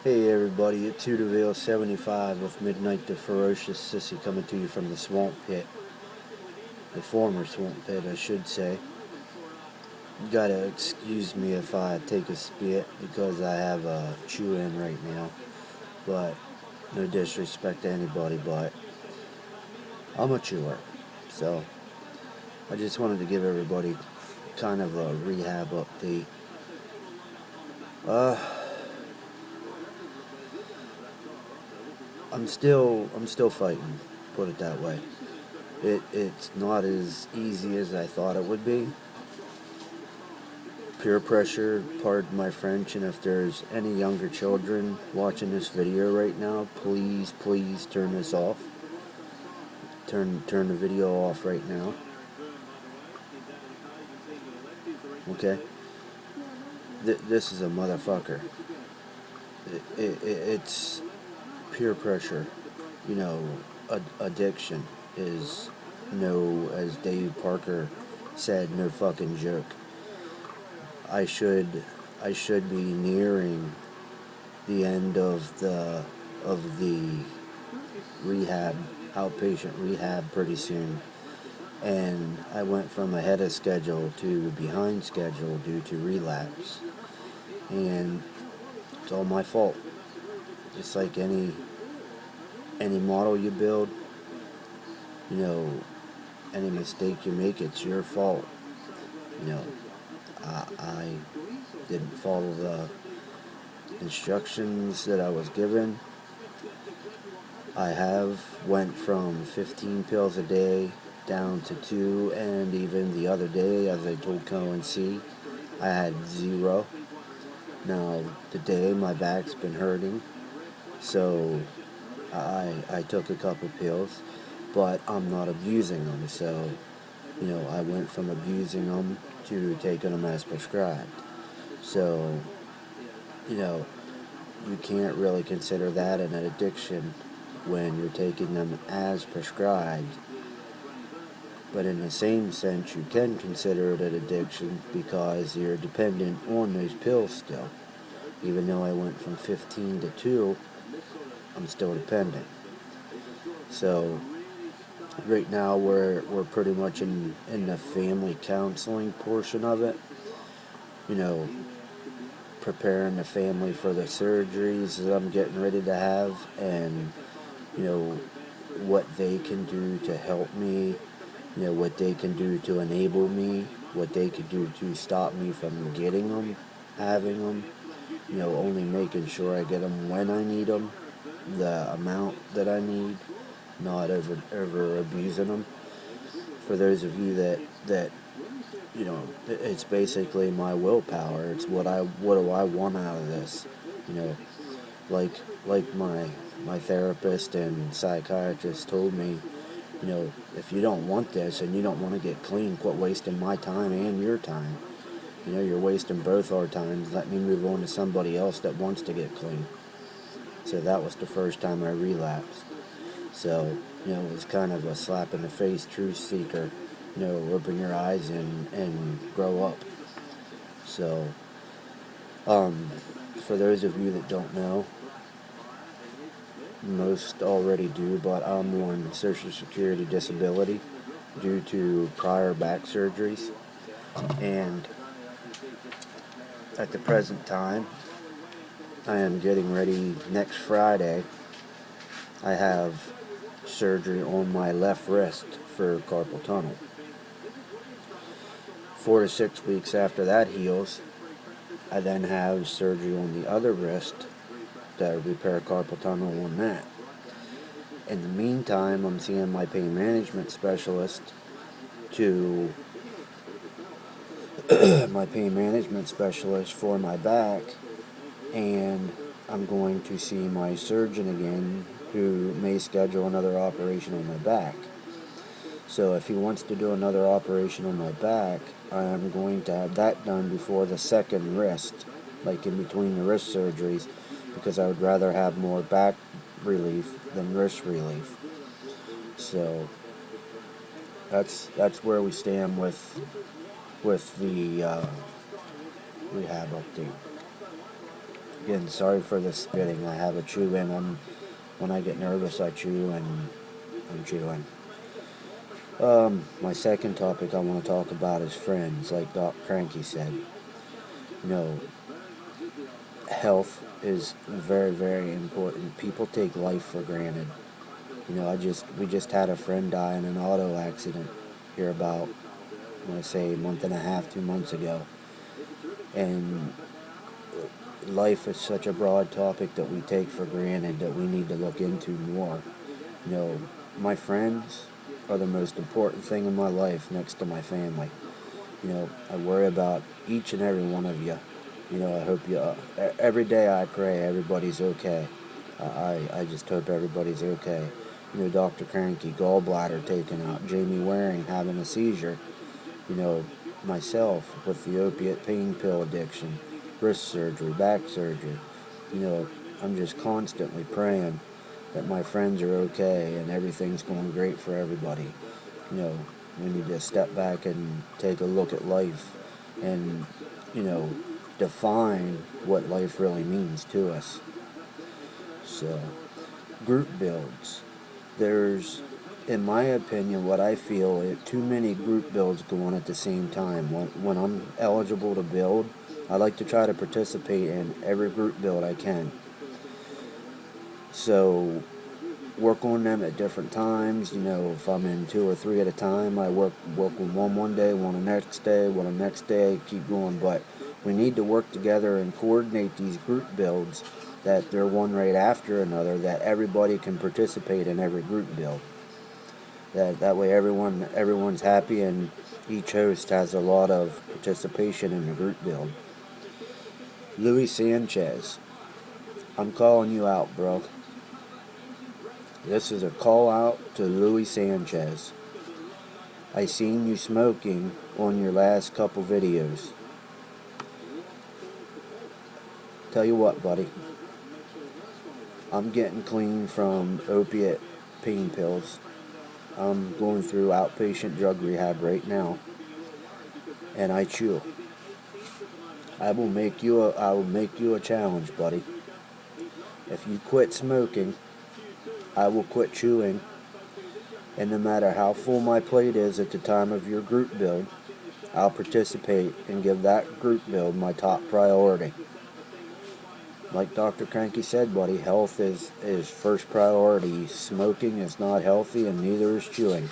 Hey everybody, it's Tudorville 75 with Midnight the Ferocious Sissy coming to you from the swamp pit. The former swamp pit, I should say. You gotta excuse me if I take a spit because I have a chew in right now. But no disrespect to anybody, but I'm a chewer. So I just wanted to give everybody kind of a rehab update. Uh, I'm still fighting, put it that way. It's not as easy as I thought it would be. Peer pressure, pardon my French, and if there's any younger children watching this video right now, please turn this off. Turn the video off right now. Okay? This is a motherfucker. It's peer pressure. You know, addiction is no, as Dave Parker said, no fucking joke. I should be nearing the end of the rehab, outpatient rehab pretty soon. And I went from ahead of schedule to behind schedule due to relapse. And it's all my fault. Just like any model you build, you know, any mistake you make, it's your fault. You know, I didn't follow the instructions that I was given. I have went from 15 pills a day down to 2, and even the other day, as I told Cohen C, I had 0. Now, today my back's been hurting, so I took a couple pills, but I'm not abusing them, so, you know, I went from abusing them to taking them as prescribed. So, you know, you can't really consider that an addiction when you're taking them as prescribed. But in the same sense, you can consider it an addiction because you're dependent on those pills still. Even though I went from 15 to 2, I'm still dependent. So right now we're pretty much in the family counseling portion of it. You know, preparing the family for the surgeries that I'm getting ready to have, and you know what they can do to help me, you know what they can do to enable me, what they could do to stop me from getting them, having them, you know, only making sure I get them when I need them, the amount that I need, not over abusing them. For those of you that you know, it's basically my willpower. It's what do I want out of this, you know, like my therapist and psychiatrist told me, you know, if you don't want this and you don't want to get clean, quit wasting my time and your time. You know, you're wasting both our times. Let me move on to somebody else that wants to get clean. So that was the first time I relapsed. So, you know, it was kind of a slap in the face, truth seeker. You know, open your eyes and grow up. So, for those of you that don't know, most already do, but I'm on Social Security disability due to prior back surgeries. And at the present time, I am getting ready next Friday. I have surgery on my left wrist for carpal tunnel. 4 to 6 weeks after that heals, I then have surgery on the other wrist to repair carpal tunnel on that. In the meantime, I'm seeing my pain management specialist for my back, and I'm going to see my surgeon again, who may schedule another operation on my back. So if he wants to do another operation on my back, I'm going to have that done before the second wrist, like in between the wrist surgeries, because I would rather have more back relief than wrist relief. So that's where we stand with the rehab update. Again, sorry for the spitting. I have a chew in. When I get nervous, I chew, and I'm chewing. My second topic I want to talk about is friends, like Doc Cranky said. You know, health is very, very important. People take life for granted. You know, we just had a friend die in an auto accident here about, I want to say, a month and a half, 2 months ago. And life is such a broad topic that we take for granted that we need to look into more. You know, my friends are the most important thing in my life next to my family. You know, I worry about each and every one of you. You know, I hope every day I pray everybody's okay. I just hope everybody's okay. You know, Dr. Cranky, gallbladder taken out, Jamie Waring having a seizure. You know, myself with the opiate pain pill addiction, wrist surgery, back surgery. You know, I'm just constantly praying that my friends are okay and everything's going great for everybody. You know, we need to step back and take a look at life and, you know, define what life really means to us. So, group builds. There's, in my opinion, what I feel, too many group builds go on at the same time. When I'm eligible to build, I like to try to participate in every group build I can. So, work on them at different times. You know, if I'm in 2 or 3 at a time, I work with one day, one the next day, one the next day, keep going. But we need to work together and coordinate these group builds, that they're one right after another, that everybody can participate in every group build. That way everyone's happy and each host has a lot of participation in the group build. Luis Sanchez, I'm calling you out, bro. This is a call out to Luis Sanchez. I seen you smoking on your last couple videos. Tell you what, buddy. I'm getting clean from opiate pain pills. I'm going through outpatient drug rehab right now, and I chew. I will make you a challenge, buddy. If you quit smoking, I will quit chewing, and no matter how full my plate is at the time of your group build, I'll participate and give that group build my top priority. Like Dr. Cranky said, buddy, health is first priority. Smoking is not healthy, and neither is chewing.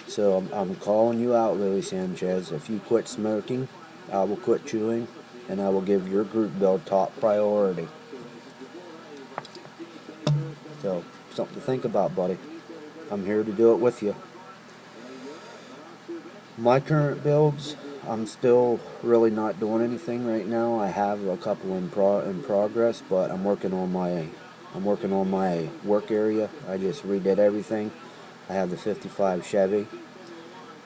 So I'm calling you out, Luis Sanchez. If you quit smoking, I will quit chewing, and I will give your group build top priority. So, something to think about, buddy. I'm here to do it with you. My current builds, I'm still really not doing anything right now. I have a couple in progress, but I'm working on my work area. I just redid everything. I have the 55 Chevy,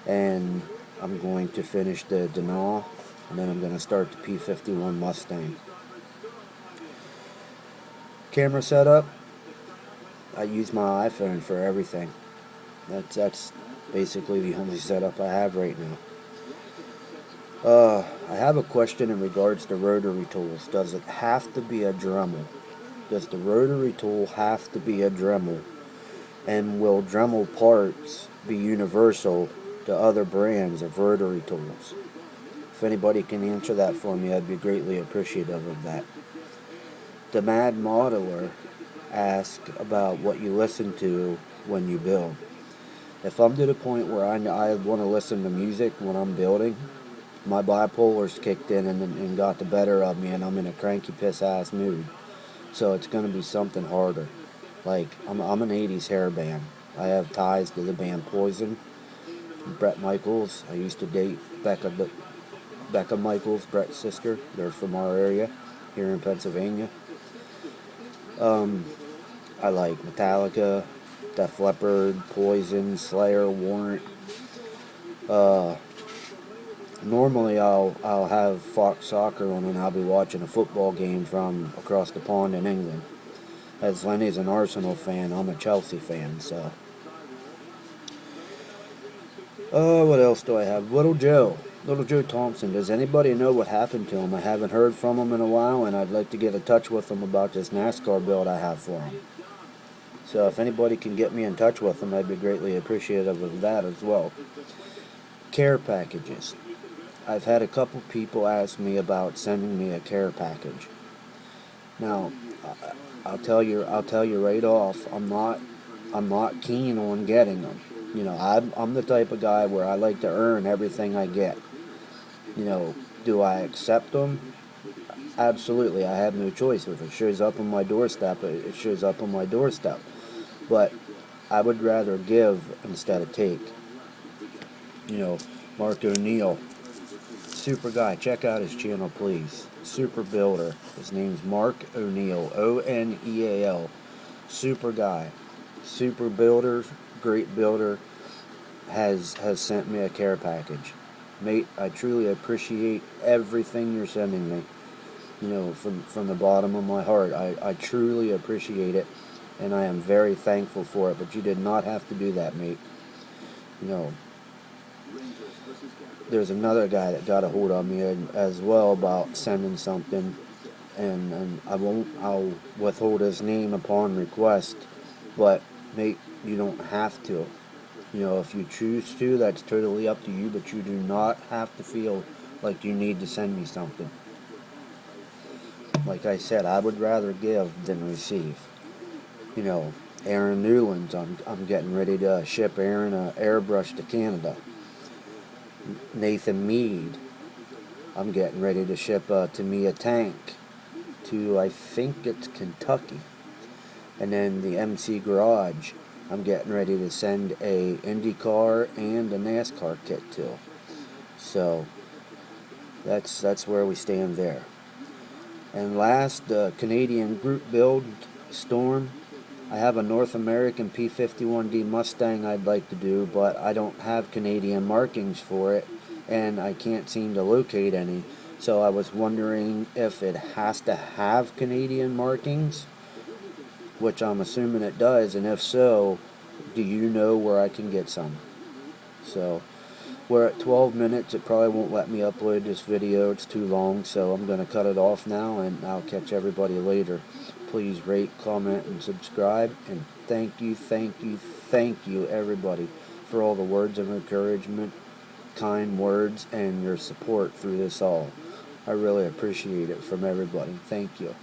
and I'm going to finish the Denal, and then I'm going to start the P51 Mustang. Camera setup, I use my iPhone for everything. That's basically the only setup I have right now. I have a question in regards to rotary tools. Does it have to be a Dremel? Does the rotary tool have to be a Dremel? And will Dremel parts be universal to other brands of rotary tools? If anybody can answer that for me, I'd be greatly appreciative of that. The Mad Modeler asks about what you listen to when you build. If I'm to the point where I want to listen to music when I'm building, my bipolar's kicked in and got the better of me, and I'm in a cranky piss-ass mood. So it's going to be something harder. Like, I'm an 80s hair band. I have ties to the band Poison, Brett Michaels. I used to date Becca Michaels, Brett's sister. They're from our area here in Pennsylvania. I like Metallica, Def Leppard, Poison, Slayer, Warrant. Normally I'll have Fox Soccer on and I'll be watching a football game from across the pond in England. As Lenny's an Arsenal fan, I'm a Chelsea fan, so. What else do I have? Little Joe. Little Joe Thompson, does anybody know what happened to him? I haven't heard from him in a while, and I'd like to get in touch with him about this NASCAR build I have for him. So if anybody can get me in touch with him, I'd be greatly appreciative of that as well. Care packages. I've had a couple people ask me about sending me a care package. Now, I'll tell you right off, I'm not keen on getting them. You know, I'm the type of guy where I like to earn everything I get. You know, do I accept them? Absolutely, I have no choice. If it shows up on my doorstep, it shows up on my doorstep. But I would rather give instead of take. You know, Mark O'Neill, super guy. Check out his channel, please. Super builder. His name's Mark O'Neill, Oneal. Super guy, super builder, great builder. Has sent me a care package. Mate, I truly appreciate everything you're sending me. You know, from the bottom of my heart, I truly appreciate it, and I am very thankful for it. But you did not have to do that, mate. You know, there's another guy that got a hold of me as well about sending something, and I'll withhold his name upon request, but mate, you don't have to. You know, if you choose to, that's totally up to you, but you do not have to feel like you need to send me something. Like I said, I would rather give than receive. You know, Aaron Newlands, I'm getting ready to ship Aaron a airbrush to Canada. Nathan Mead, I'm getting ready to ship to me a tank to, I think it's Kentucky. And then the MC Garage, I'm getting ready to send a IndyCar and a NASCAR kit to. So that's where we stand there. And last, Canadian group build, Storm. I have a North American P51D Mustang I'd like to do, but I don't have Canadian markings for it, and I can't seem to locate any. So I was wondering if it has to have Canadian markings, which I'm assuming it does, and if so, do you know where I can get some? So we're at 12 minutes. It probably won't let me upload this video. It's too long, so I'm going to cut it off now, and I'll catch everybody later. Please rate, comment, and subscribe. And thank you, everybody, for all the words of encouragement, kind words, and your support through this all. I really appreciate it from everybody. Thank you.